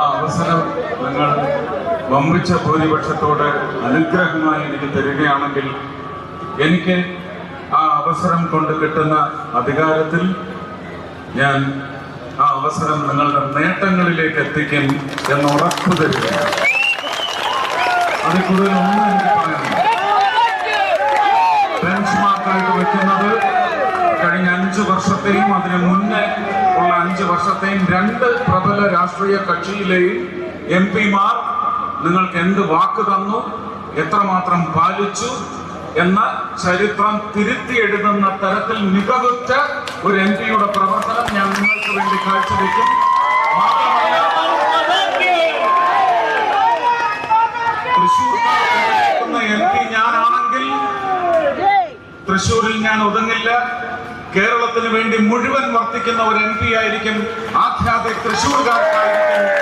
ആ അവസരം നിങ്ങൾ വമ്പിച്ച ഭൂരിപക്ഷത്തോട് അനുഗ്രഹമായി എനിക്ക് തരികയാണെങ്കിൽ എനിക്ക് ആ അവസരം കൊണ്ട് കിട്ടുന്ന അധികാരത്തിൽ ഞാൻ ആ അവസരം നിങ്ങളുടെ നേട്ടങ്ങളിലേക്ക് എത്തിക്കും എന്ന് ഉറപ്പു തരിക. അതിൽ കൂടുതലൊന്നും എനിക്ക് പറയാനില്ല. ബെഞ്ച് മാർക്കായിട്ട് വെക്കുന്നത് കഴിഞ്ഞ 5 വർഷത്തെയും അതിന് മുന്നേ ഉള്ള 5 വർഷത്തെയും 2 പ്രബല രാഷ്ട്രീയ കക്ഷിയിലെയും MP-മാർ നിങ്ങൾക്ക് എന്ത് വാക്ക് തന്നു, എത്രമാത്രം പാലിച്ചു എന്ന ചരിത്രം തിരുത്തി എഴുതുന്ന തരത്തിൽ മികവുറ്റ ഒരു MP-യുടെ പ്രവർത്തനം ഞാൻ നിങ്ങൾക്ക് വേണ്ടി കാഴ്ചവെക്കും. മാത്രമല്ല, തൃശ്ശൂർ MP ഞാനാണെങ്കിൽ തൃശ്ശൂരിൽ ഞാൻ ഒതുങ്ങില്ല. കേരളത്തിന് വേണ്ടി മുഴുവൻ വർത്തിക്കുന്ന ഒരു MP ആയിരിക്കും. ആഖ്യാതി തൃശ്ശൂർകാർക്കായിരിക്കും.